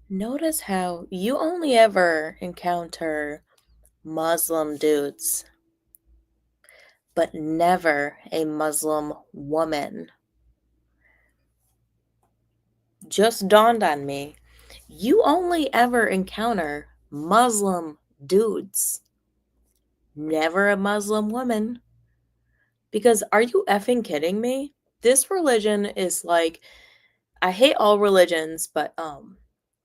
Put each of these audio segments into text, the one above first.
Notice how you only ever encounter Muslim dudes, but never a Muslim woman. Just dawned on me. You only ever encounter Muslim dudes, never a Muslim woman. Because are you effing kidding me? This religion is like, I hate all religions, but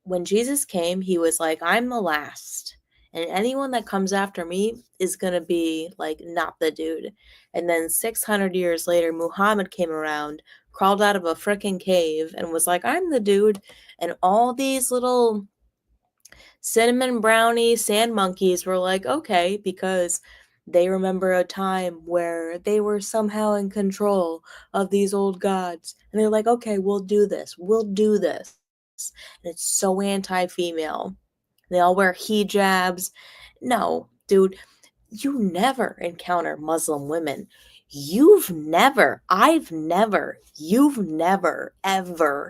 when Jesus came, he was like, I'm the last. And anyone that comes after me is going to be like not the dude. And then 600 years later, Muhammad came around, crawled out of a freaking cave and was like, I'm the dude. And all these little cinnamon brownie sand monkeys were like, okay, because they remember a time where they were somehow in control of these old gods. And they're like, okay, we'll do this. We'll do this. And it's so anti female. They all wear hijabs. No, dude, you never encounter Muslim women. You've never ever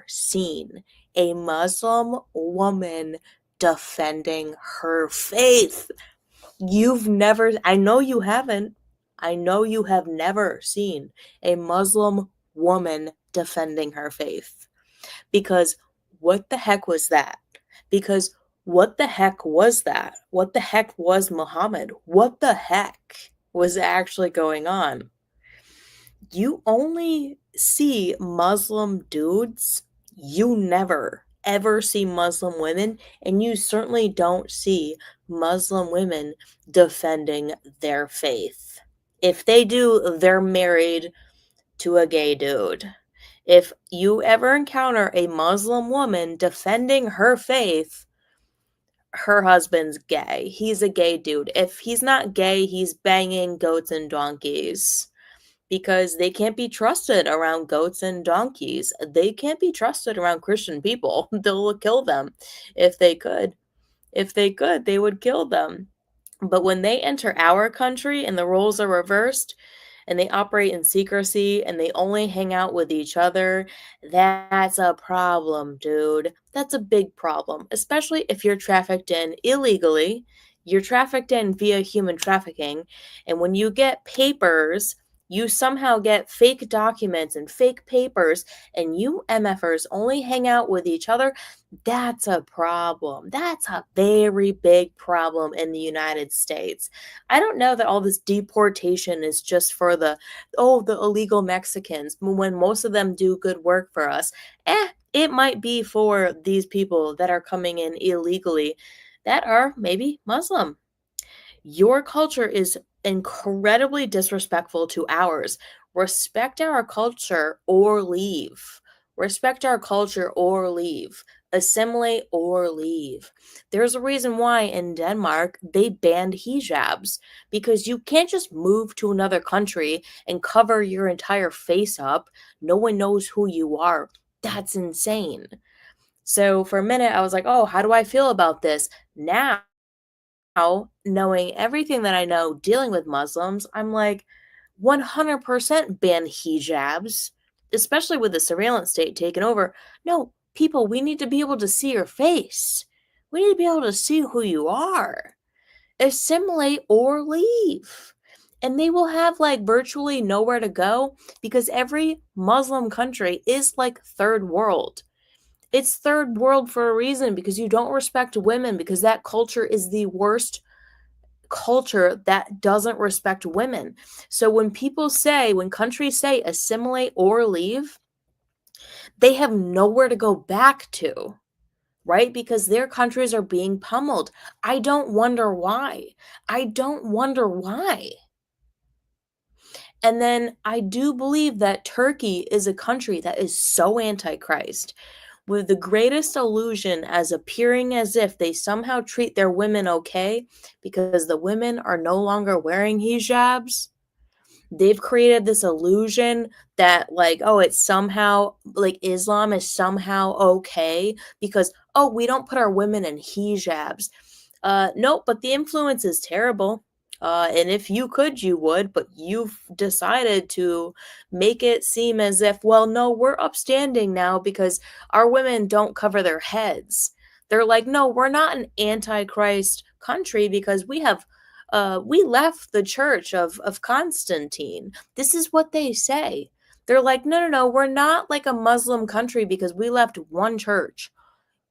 seen a Muslim woman defending her faith. I know you haven't. I know you have never seen a Muslim woman defending her faith. Because what the heck was that? Because what the heck was that? What the heck was Muhammad? What the heck was actually going on? You only see Muslim dudes. You never ever see Muslim women, and you certainly don't see Muslim women defending their faith. If they do, they're married to a gay dude. If you ever encounter a Muslim woman defending her faith, her husband's gay. He's a gay dude. If he's not gay, he's banging goats and donkeys because they can't be trusted around goats and donkeys. They can't be trusted around Christian people. They'll kill them if they could. If they could, they would kill them. But when they enter our country and the roles are reversed and they operate in secrecy and they only hang out with each other, that's a problem, dude. That's a big problem, especially if you're trafficked in illegally. You're trafficked in via human trafficking. And when you get papers, you somehow get fake documents and fake papers, and you MFers only hang out with each other. That's a problem. That's a very big problem in the United States. I don't know that all this deportation is just for the illegal Mexicans when most of them do good work for us. It might be for these people that are coming in illegally that are maybe Muslim. Your culture is incredibly disrespectful to ours. Respect our culture or leave. Respect our culture or leave. Assimilate or leave. There's a reason why in Denmark they banned hijabs because you can't just move to another country and cover your entire face up. No one knows who you are. That's insane. So for a minute, I was like, oh, how do I feel about this? Now, knowing everything that I know dealing with Muslims, I'm like 100% ban hijabs, especially with the surveillance state taking over. No, people, we need to be able to see your face. We need to be able to see who you are. Assimilate or leave. And they will have like virtually nowhere to go because every Muslim country is like third world. It's third world for a reason because you don't respect women because that culture is the worst culture that doesn't respect women. So when countries say assimilate or leave, they have nowhere to go back to, right? Because their countries are being pummeled. I don't wonder why. I don't wonder why. And then I do believe that Turkey is a country that is so antichrist, with the greatest illusion as appearing as if they somehow treat their women okay because the women are no longer wearing hijabs. They've created this illusion that, like, oh, it's somehow like Islam is somehow okay because, oh, we don't put our women in hijabs. Nope, but the influence is terrible. And if you could, you would, but you've decided to make it seem as if, well, no, we're upstanding now because our women don't cover their heads. They're like, no, we're not an antichrist country because we left the church of Constantine. This is what they say. They're like, no, no, no, we're not like a Muslim country because we left one church.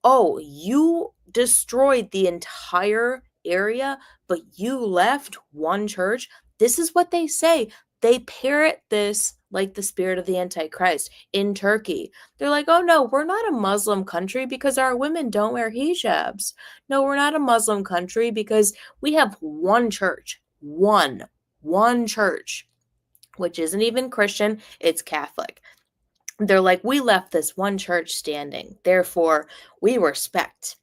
Oh, you destroyed the entire area, but you left one church? This is what they say. They parrot this like the spirit of the Antichrist in Turkey. They're like, oh no, we're not a Muslim country because our women don't wear hijabs. No, we're not a Muslim country because we have one church. One church, which isn't even Christian, it's Catholic. They're like, we left this one church standing. Therefore, we respect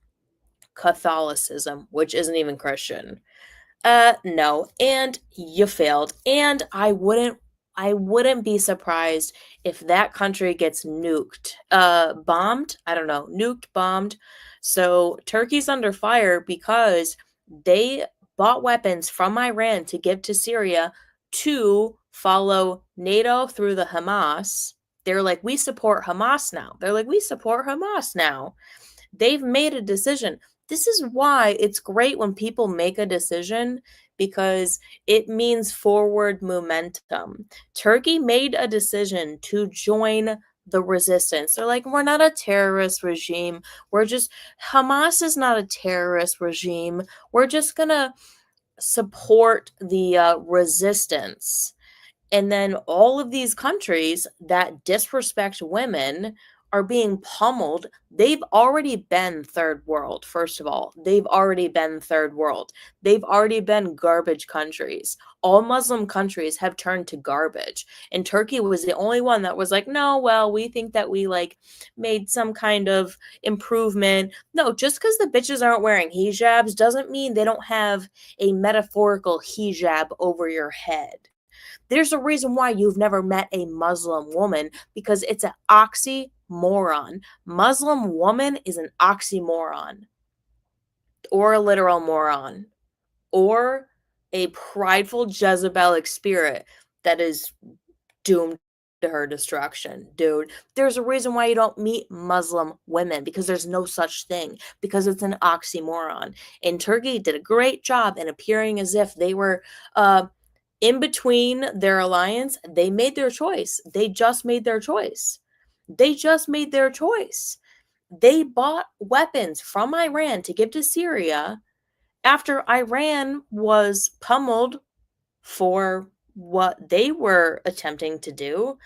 Catholicism, which isn't even Christian. No, and you failed. And I wouldn't be surprised if that country gets nuked. Bombed? I don't know. Nuked, bombed. So Turkey's under fire because they bought weapons from Iran to give to Syria to follow NATO through the Hamas. They're like, we support Hamas now. They're like, we support Hamas now. They've made a decision. This is why it's great when people make a decision because it means forward momentum. Turkey made a decision to join the resistance. They're like, we're not a terrorist regime. Hamas is not a terrorist regime. We're just going to support the resistance. And then all of these countries that disrespect women are being pummeled. They've already been third world, first of all. They've already been third world. They've already been garbage countries. All Muslim countries have turned to garbage. And Turkey was the only one that was like, no, well, we think that we like made some kind of improvement. No, just because the bitches aren't wearing hijabs doesn't mean they don't have a metaphorical hijab over your head. There's a reason why you've never met a Muslim woman because it's an oxymoron. Muslim woman is an oxymoron or a literal moron or a prideful Jezebelic spirit that is doomed to her destruction. Dude, there's a reason why you don't meet Muslim women because there's no such thing because it's an oxymoron. And Turkey did a great job in appearing as if they were in between their alliance. They made their choice. They just made their choice. They just made their choice. They bought weapons from Iran to give to Syria after Iran was pummeled for what they were attempting to do.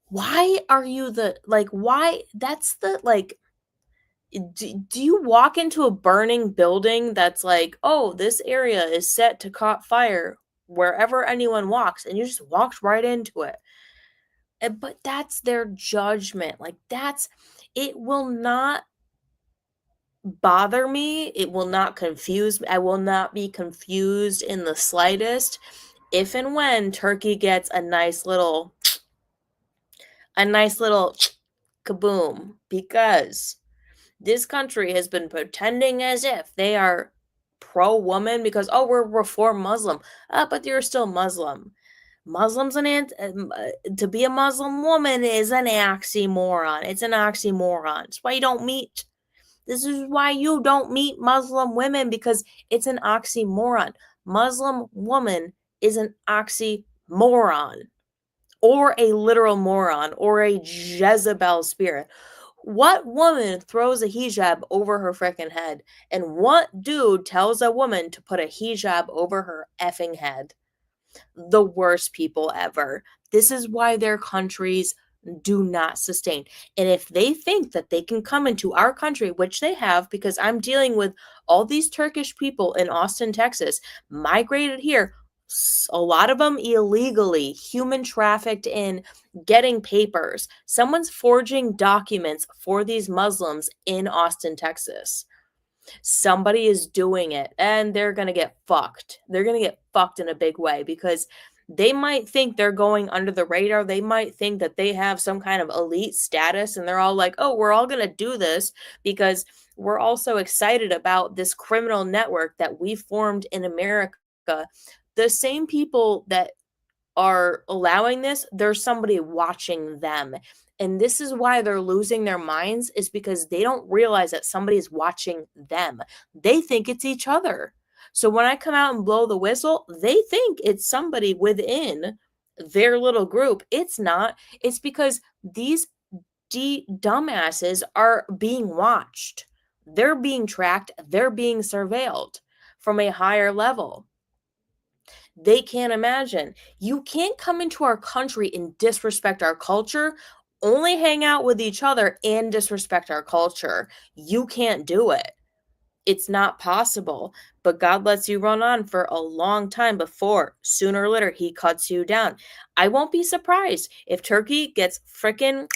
Why are you why? That's the, like, do you walk into a burning building that's like, oh, this area is set to caught fire wherever anyone walks, and you just walked right into it? But that's their judgment. Like, it will not bother me. It will not confuse me. I will not be confused in the slightest if and when Turkey gets a nice little kaboom, because this country has been pretending as if they are pro-woman because, oh, we're reform Muslim. But you're still Muslim. To be a Muslim woman is an oxymoron. It's an oxymoron. It's why you don't meet. This is why you don't meet Muslim women, because it's an oxymoron. Muslim woman is an oxymoron or a literal moron or a Jezebel spirit. What woman throws a hijab over her freaking head? And what dude tells a woman to put a hijab over her effing head? The worst people ever. This is why their countries do not sustain. And if they think that they can come into our country, which they have, because I'm dealing with all these Turkish people in Austin, Texas, migrated here, a lot of them illegally, human trafficked in, getting papers. Someone's forging documents for these Muslims in Austin, Texas. Somebody is doing it, and they're going to get fucked. They're going to get fucked in a big way because they might think they're going under the radar. They might think that they have some kind of elite status, and they're all like, oh, we're all going to do this because we're also excited about this criminal network that we formed in America. The same people that are allowing this, there's somebody watching them. And this is why they're losing their minds, is because they don't realize that somebody's watching them. They think it's each other. So when I come out and blow the whistle, they think it's somebody within their little group. It's not. It's because these dumbasses are being watched. They're being tracked. They're being surveilled from a higher level. They can't imagine. You can't come into our country and disrespect our culture, only hang out with each other and disrespect our culture. You can't do it. It's not possible. But God lets you run on for a long time before, sooner or later, he cuts you down. I won't be surprised if Turkey gets freaking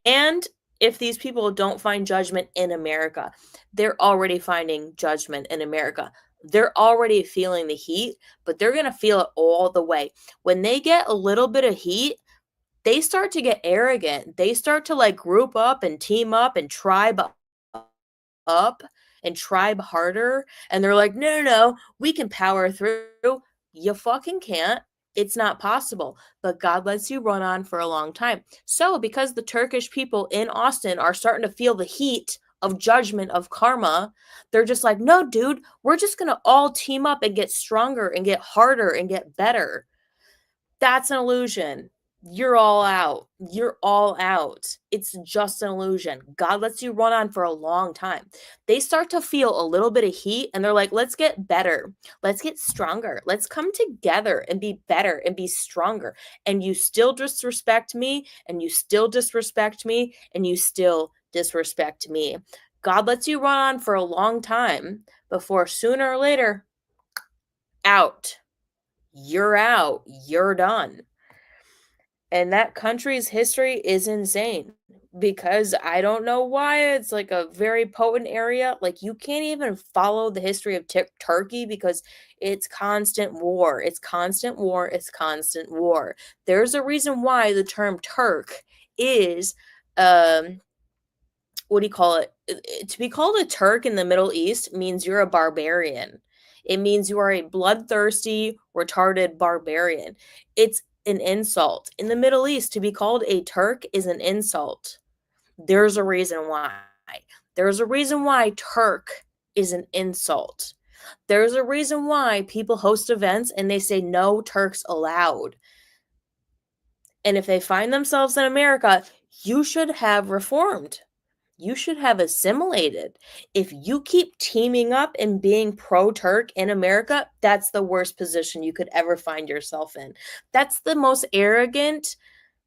and if these people don't find judgment in America. They're already finding judgment in America. They're already feeling the heat, but they're going to feel it all the way. When they get a little bit of heat, they start to get arrogant. They start to like group up and team up and tribe up and tribe harder. And they're like, no, no, no, we can power through. You fucking can't. It's not possible. But God lets you run on for a long time. So because the Turkish people in Austin are starting to feel the heat of judgment, of karma, they're just like, no, dude, we're just going to all team up and get stronger and get harder and get better. That's an illusion. You're all out. You're all out. It's just an illusion. God lets you run on for a long time. They start to feel a little bit of heat and they're like, let's get better. Let's get stronger. Let's come together and be better and be stronger. And you still disrespect me, and you still disrespect me, and you still disrespect me. God lets you run on for a long time before sooner or later, out. You're out. You're done. And that country's history is insane because I don't know why it's like a very potent area. Like, you can't even follow the history of Turkey because it's constant war. It's constant war. It's constant war. There's a reason why the term Turk is what do you call it? To be called a Turk in the Middle East means you're a barbarian. It means you are a bloodthirsty, retarded barbarian. It's an insult. In the Middle East, to be called a Turk is an insult. There's a reason why. There's a reason why Turk is an insult. There's a reason why people host events and they say no Turks allowed. And if they find themselves in America, you should have reformed. You should have assimilated. If you keep teaming up and being pro-Turk in America, that's the worst position you could ever find yourself in. That's the most arrogant,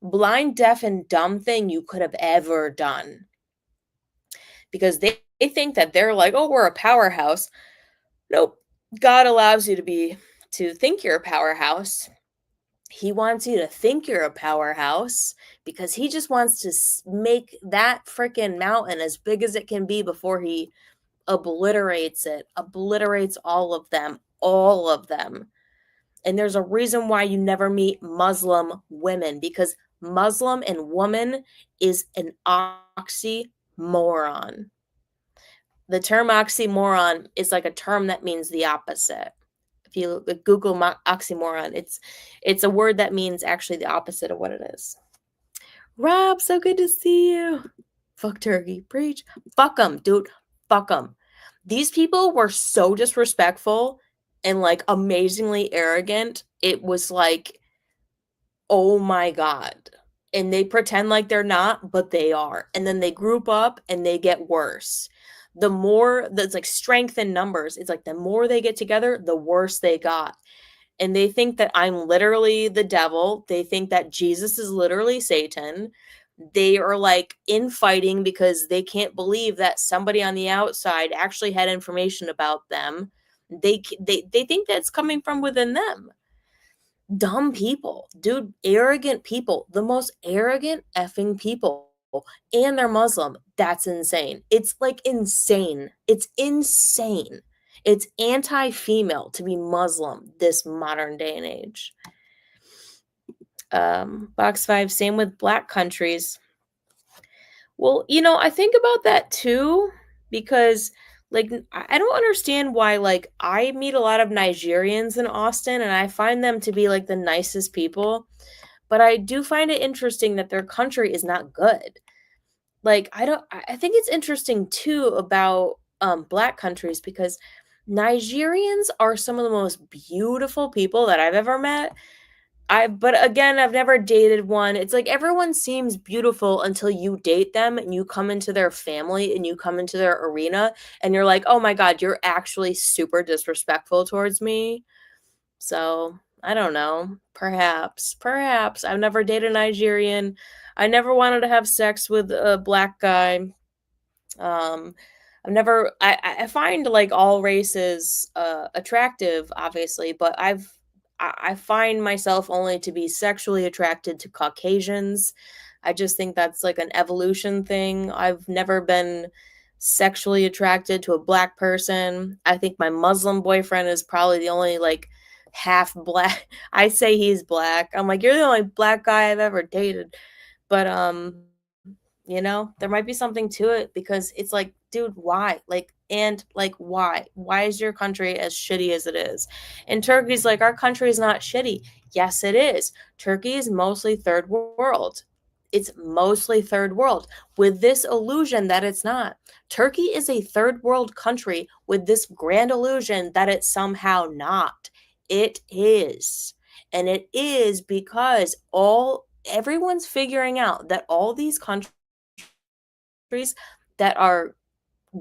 blind, deaf, and dumb thing you could have ever done. Because they think that they're like, oh, we're a powerhouse. Nope. God allows you to think you're a powerhouse. He wants you to think you're a powerhouse because he just wants to make that freaking mountain as big as it can be before he obliterates it, obliterates all of them, all of them. And there's a reason why you never meet Muslim women, because Muslim and woman is an oxymoron. The term oxymoron is like a term that means the opposite. If you Google oxymoron, it's a word that means actually the opposite of what it is. Rob, so good to see you. Fuck Turkey, preach. Fuck them, dude. Fuck them. These people were so disrespectful and like amazingly arrogant. It was like, oh my God. And they pretend like they're not, but they are. And then they group up and they get worse. The more that's like strength in numbers, it's like the more they get together, the worse they got. And they think that I'm literally the devil. They think that Jesus is literally Satan. They are like infighting because they can't believe that somebody on the outside actually had information about them. They think that's coming from within them. Dumb people, dude, arrogant people, the most arrogant effing people. And they're Muslim. That's insane. It's like insane. It's insane. It's anti-female to be Muslim this modern day and age. Box 5, same with black countries. Well, I think about that too, because like I don't understand why, like, I meet a lot of Nigerians in Austin and I find them to be like the nicest people. But I do find it interesting that their country is not good. Like, I think it's interesting too about, Black countries because Nigerians are some of the most beautiful people that I've ever met. But again, I've never dated one. It's like everyone seems beautiful until you date them and you come into their family and you come into their arena and you're like, "Oh my god, you're actually super disrespectful towards me." So, I don't know. Perhaps. I've never dated a Nigerian. I never wanted to have sex with a Black guy. Um, I find, like, all races, attractive, obviously, but I find myself only to be sexually attracted to Caucasians. I just think that's, like, an evolution thing. I've never been sexually attracted to a Black person. I think my Muslim boyfriend is probably the only, like, half Black I say he's Black. I'm like, "You're the only Black guy I've ever dated." But, there might be something to it because it's like, dude, why? Like, why? Why is your country as shitty as it is? And Turkey's like, our country is not shitty. Yes, it is. Turkey is mostly third world. It's mostly third world with this illusion that it's not. Turkey is a third world country with this grand illusion that it's somehow not. It is. And it is because all everyone's figuring out that all these countries that are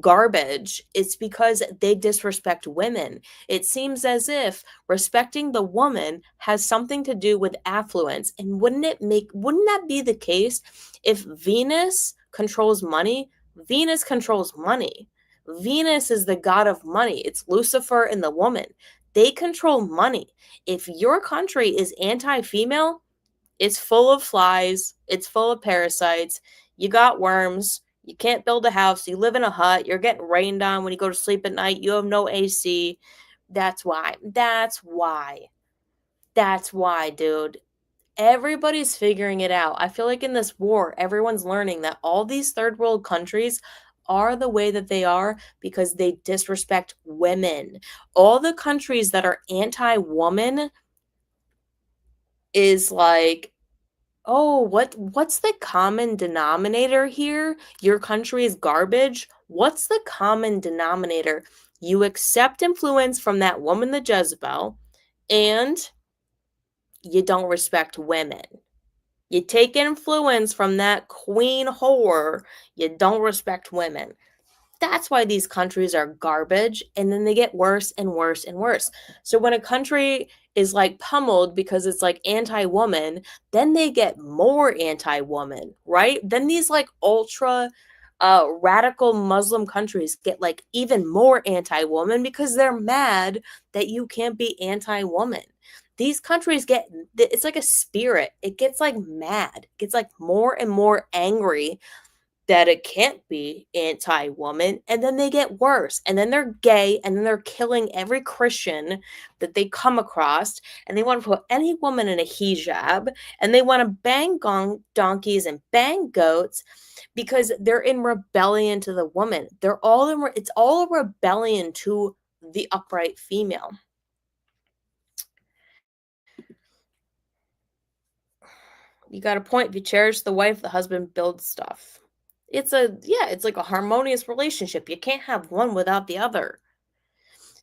garbage, it's because they disrespect women. It seems as if respecting the woman has something to do with affluence. And wouldn't that be the case if Venus controls money? Venus controls money. Venus is the god of money. It's Lucifer and the woman. They control money. If your country is anti-female, it's full of flies, it's full of parasites, you got worms, you can't build a house, you live in a hut, you're getting rained on when you go to sleep at night, you have no AC. That's why. That's why, dude. Everybody's figuring it out. I feel like in this war, everyone's learning that all these third world countries are the way that they are because they disrespect women. All the countries that are anti woman is like, oh, what's the common denominator here? Your country is garbage. What's the common denominator? You accept influence from that woman, the Jezebel, and you don't respect women. You take influence from that queen whore, you don't respect women. That's why these countries are garbage, and then they get worse and worse and worse. So when a country is like pummeled because it's like anti-woman, then they get more anti-woman, right? Then these like ultra radical Muslim countries get like even more anti-woman because they're mad that you can't be anti-woman. These countries get, it's like a spirit. It gets like mad. It gets like more and more angry that it can't be anti-woman, and then they get worse, and then they're gay, and then they're killing every Christian that they come across, and they want to put any woman in a hijab, and they want to bang donkeys and bang goats because they're in rebellion to the woman. It's all a rebellion to the upright female. You got a point. If you cherish the wife, the husband builds stuff. It's like a harmonious relationship. You can't have one without the other.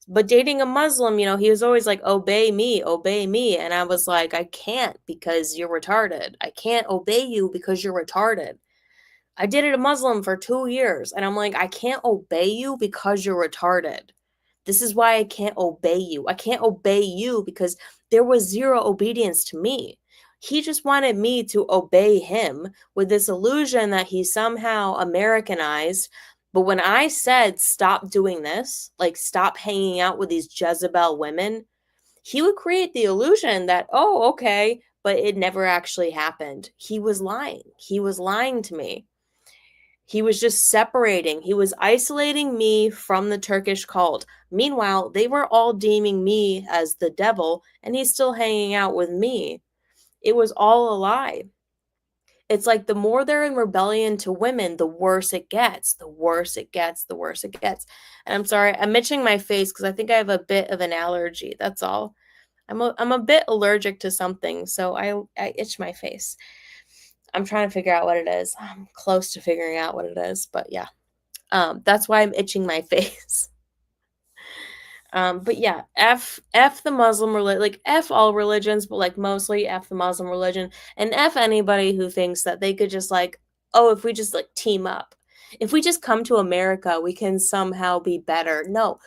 But dating a Muslim, he was always like, obey me, obey me. And I was like, I can't because you're retarded. I can't obey you because you're retarded. I dated a Muslim for 2 years, and I'm like, I can't obey you because you're retarded. This is why I can't obey you. I can't obey you because there was zero obedience to me. He just wanted me to obey him with this illusion that he somehow Americanized. But when I said, stop doing this, like stop hanging out with these Jezebel women, he would create the illusion that, oh, okay, but it never actually happened. He was lying. He was lying to me. He was just separating. He was isolating me from the Turkish cult. Meanwhile, they were all deeming me as the devil, and he's still hanging out with me. It was all a lie. It's like the more they're in rebellion to women, the worse it gets. The worse it gets, the worse it gets. And I'm sorry, I'm itching my face because I think I have a bit of an allergy. That's all. I'm a bit allergic to something, so I itch my face. I'm trying to figure out what it is. I'm close to figuring out what it is, but yeah. That's why I'm itching my face. But yeah, f the Muslim religion, like f all religions, but like mostly f the Muslim religion, and f anybody who thinks that they could just like, oh, if we just like team up, if we just come to America, we can somehow be better. No,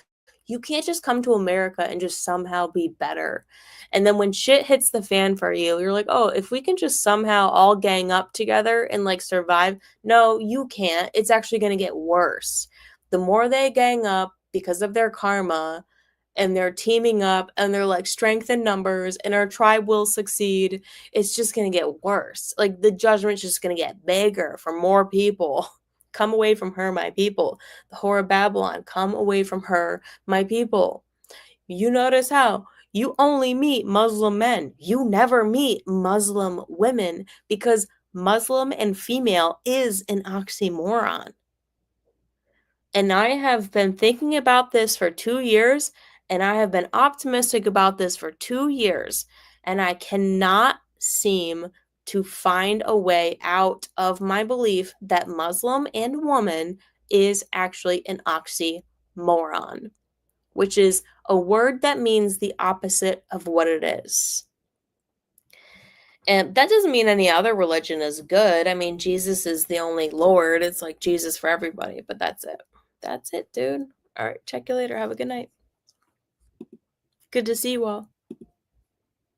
you can't just come to America and just somehow be better. And then when shit hits the fan for you, you're like, oh, if we can just somehow all gang up together and like survive. No, you can't. It's actually going to get worse. The more they gang up because of their karma, and they're teaming up and they're like strength in numbers and our tribe will succeed, it's just going to get worse. Like the judgment's just going to get bigger for more people. Come away from her, my people. The whore of Babylon, come away from her, my people. You notice how you only meet Muslim men. You never meet Muslim women because Muslim and female is an oxymoron. And I have been thinking about this for 2 years, and I have been optimistic about this for 2 years, and I cannot seem to find a way out of my belief that Muslim and woman is actually an oxymoron, which is a word that means the opposite of what it is. And that doesn't mean any other religion is good. I mean, Jesus is the only Lord. It's like Jesus for everybody, but that's it. That's it, dude. All right, check you later. Have a good night. Good to see you all.